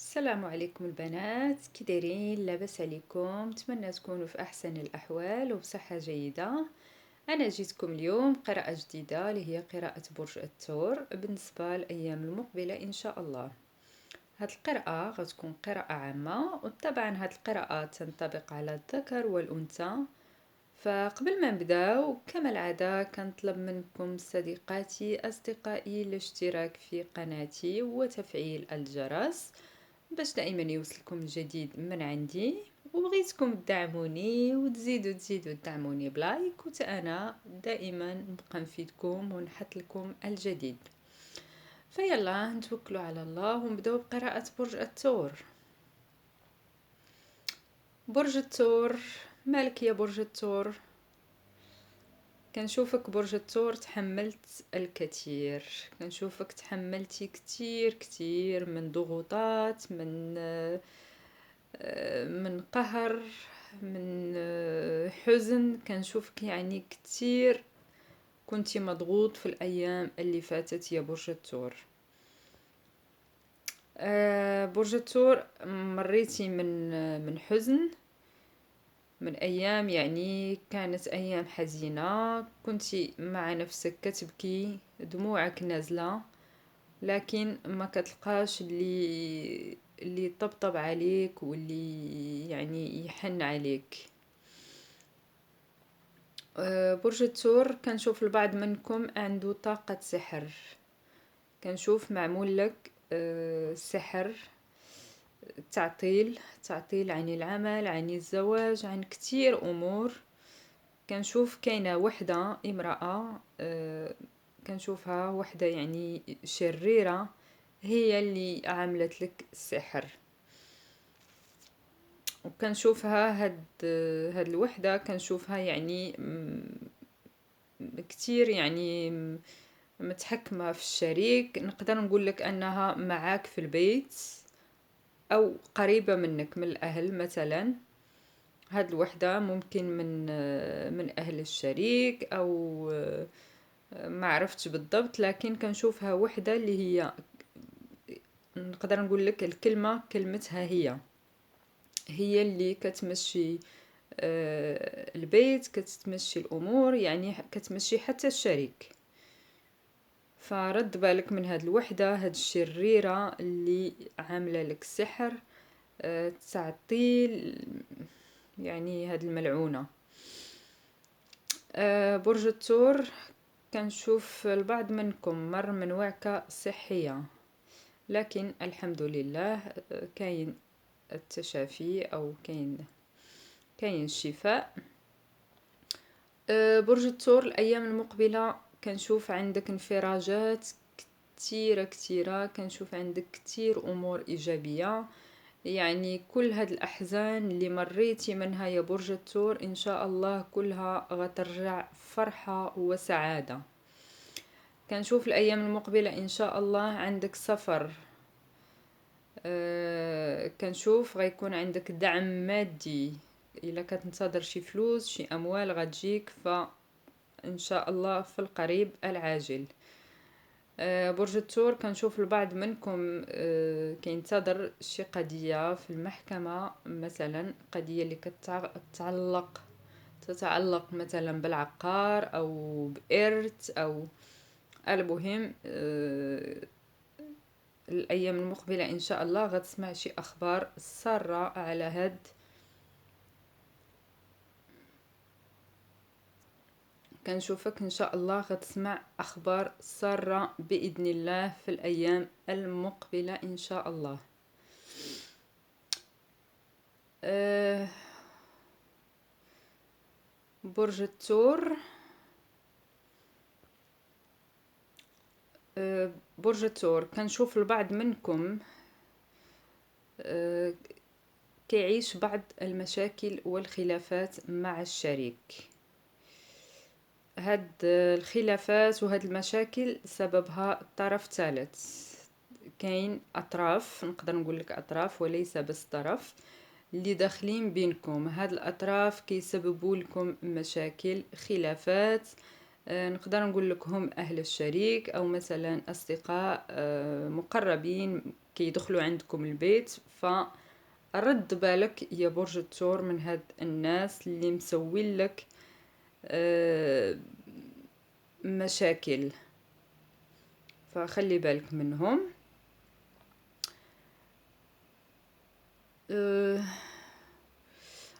السلام عليكم البنات، كي دايرين؟ لاباس عليكم؟ نتمنى تكونوا في احسن الاحوال وبصحه جيده. انا جيتكم اليوم قراءه جديده اللي هي قراءه برج الثور بالنسبه للايام المقبله ان شاء الله. هاد القراءه غتكون قراءه عامه، وطبعا هاد القراءه تنطبق على الذكر والانثى. فقبل ما نبداو كما العادة كنطلب منكم صديقاتي أصدقائي الاشتراك في قناتي وتفعيل الجرس باش دائما يوصلكم الجديد من عندي. وبغيتكم تدعموني وتزيدوا تدعموني بلايك، انا دائما نبقى نفيدكم ونحط لكم الجديد. فيلا نتوكلوا على الله ونبداو بقراءة برج الثور. برج الثور، مالك يا برج الثور؟ كنشوفك برج الثور تحملت الكثير، كنشوفك تحملتي كتير من ضغوطات، من قهر، من حزن. كنشوفك يعني كتير كنتي مضغوط في الأيام اللي فاتت يا برج الثور. برج الثور مريتي من حزن، من أيام يعني كانت أيام حزينة، كنتي مع نفسك كتبكي دموعك نازلة، لكن ما كتلقاش اللي يطبطب عليك واللي يعني يحن عليك. برج الثور كنشوف البعض منكم عنده طاقة سحر، كنشوف معمول لك سحر، تعطيل عن العمل، عن الزواج، عن كتير أمور. كنشوف كاينة وحدة امرأة، كنشوفها وحدة يعني شريرة، هي اللي عملت لك السحر. وكنشوفها هاد الوحدة كنشوفها يعني كتير يعني متحكمة في الشريك. نقدر نقول لك أنها معاك في البيت أو قريبة منك من الأهل مثلا. هاد الوحدة ممكن من أهل الشريك أو ما عرفتش بالضبط، لكن كنشوفها وحدة اللي هي نقدر نقول لك الكلمة كلمتها هي اللي كتمشي البيت، كتمشي الأمور، يعني كتمشي حتى الشريك. فرد بالك من هاد الوحدة، هاد الشريرة اللي عاملة لك السحر، تعطيل يعني هاد الملعونة. برج الثور كنشوف البعض منكم مر من وعكة صحية، لكن الحمد لله كاين التشافي أو كاين الشفاء. برج الثور الأيام المقبلة كنشوف عندك انفراجات كتيرة، كنشوف عندك كتير أمور إيجابية. يعني كل هاد الأحزان اللي مريتي منها يا برج الثور إن شاء الله كلها غترجع فرحة وسعادة. كنشوف الأيام المقبلة إن شاء الله عندك سفر، كنشوف غيكون عندك دعم مادي، إلا كتنتظر شي فلوس شي أموال غتجيك فإن شاء الله في القريب العاجل. برج الثور كنشوف البعض منكم كينتظر شي قضية في المحكمة، مثلا قضية اللي تتعلق مثلا بالعقار أو بإرث أو المهم. الأيام المقبلة إن شاء الله غتسمع شي أخبار سارة على هاد. كنشوفك إن شاء الله غتسمع أخبار سارة بإذن الله في الأيام المقبلة إن شاء الله. برج الثور، برج الثور كنشوف البعض منكم كيعيش بعض المشاكل والخلافات مع الشريك. هاد الخلافات وهاد المشاكل سببها طرف ثالث، كاين أطراف، نقدر نقول لك أطراف وليس بس طرف اللي داخلين بينكم. هاد الأطراف كيسببوا لكم مشاكل، خلافات، نقدر نقول لك هم أهل الشريك أو مثلا أصدقاء مقربين كيدخلوا عندكم البيت. فرد بالك يا برج الثور من هاد الناس اللي مسوين لك مشاكل، فخلي بالك منهم.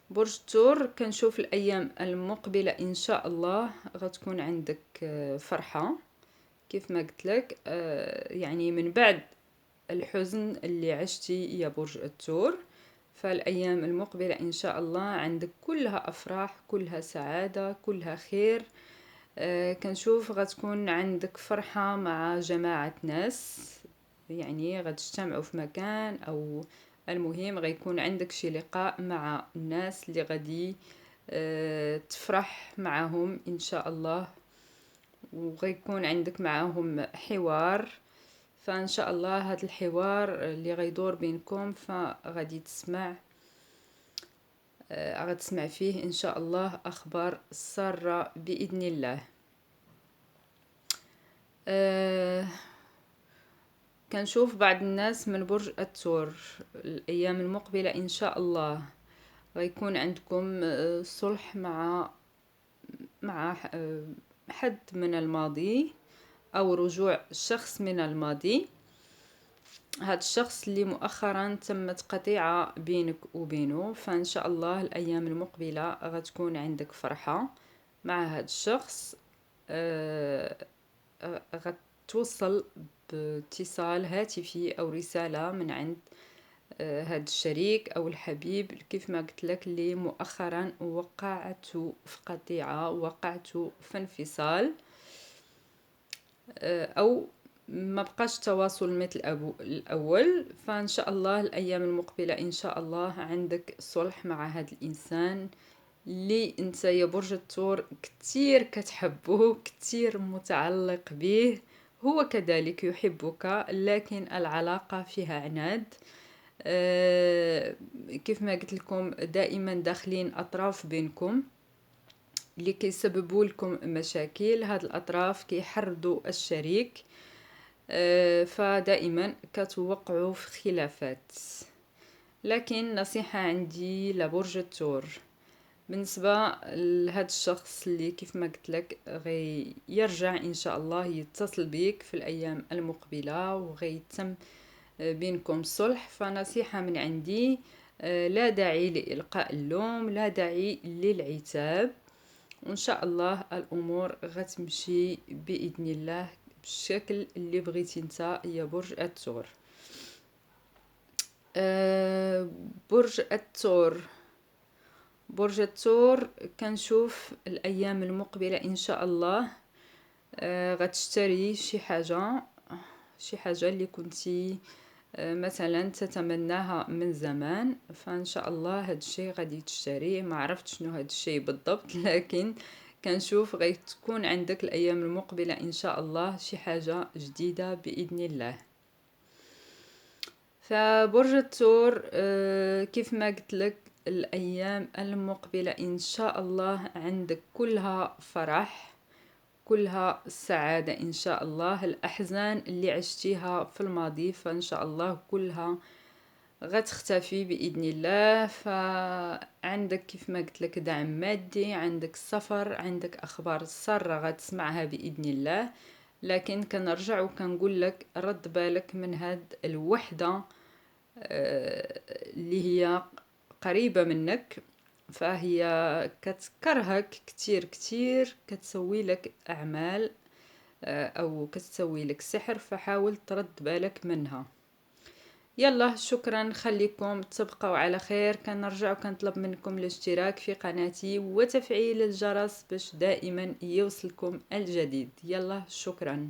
برج الثور كنشوف الايام المقبله ان شاء الله غتكون عندك فرحه كيف ما قلت لك. يعني من بعد الحزن اللي عشتي يا برج الثور، فالايام المقبله ان شاء الله عندك كلها افراح، كلها سعاده، كلها خير. كنشوف غتكون عندك فرحه مع جماعه ناس، يعني غتجتمعوا في مكان، او المهم غيكون عندك شي لقاء مع الناس اللي غادي تفرح معهم ان شاء الله، وغيكون عندك معهم حوار. فان شاء الله هذا الحوار اللي غيدور بينكم فغادي غتسمع فيه ان شاء الله اخبار ساره باذن الله. كنشوف بعض الناس من برج الثور الايام المقبله ان شاء الله غيكون عندكم صلح مع حد من الماضي، او رجوع شخص من الماضي. هذا الشخص اللي مؤخرا تمت قطيعة بينك وبينه، فان شاء الله الايام المقبلة غتكون عندك فرحة مع هذا الشخص. غتوصل باتصال هاتفي او رسالة من عند هاد الشريك او الحبيب كيف ما قلت لك، اللي مؤخرا وقعت في قطيعة، وقعت في انفصال، او ما بقاش تواصل مثل الاول. فان شاء الله الايام المقبله ان شاء الله عندك صلح مع هذا الانسان اللي انت يا برج الثور كتير كتحبه، كتير متعلق به، هو كذلك يحبك، لكن العلاقه فيها عناد. كيف ما قلت لكم دائما داخلين اطراف بينكم اللي كيسببوا لكم مشاكل. هاد الاطراف كيحرضوا الشريك، فدائما كتوقعوا في خلافات. لكن نصيحة عندي لبرج الثور بالنسبة لهذا الشخص اللي كيف ما قلت لك يرجع ان شاء الله يتصل بيك في الايام المقبلة وغيتم بينكم صلح. فنصيحة من عندي، لا داعي لإلقاء اللوم، لا داعي للعتاب، وإن شاء الله الأمور غتمشي بإذن الله بالشكل اللي بغيتي انت يا برج الثور. برج الثور، برج الثور كنشوف الأيام المقبلة إن شاء الله غتشتري شي حاجة اللي كنتي مثلا تتمناها من زمان، فان شاء الله هاد الشيء غادي تشتريه. ما عرفت شنو هاد الشيء بالضبط، لكن كنشوف غتكون عندك الايام المقبله ان شاء الله شي حاجه جديده باذن الله. فبرج الثور كيف ما قلت لك الايام المقبله ان شاء الله عندك كلها فرح، كلها سعادة إن شاء الله. الأحزان اللي عشتيها في الماضي فإن شاء الله كلها غتختفي بإذن الله. فعندك كيف ما قلت لك دعم مادي، عندك سفر، عندك أخبار سارة غتسمعها بإذن الله. لكن كنرجع وكنقول لك رد بالك من هاد الوحدة اللي هي قريبة منك، فهي كتكرهك كتير كتير، كتسوي لك أعمال أو كتسوي لك سحر، فحاول ترد بالك منها. يلا شكرا، خليكم تبقوا على خير. كنرجع وكنطلب منكم الاشتراك في قناتي وتفعيل الجرس باش دائما يوصلكم الجديد. يلا شكرا.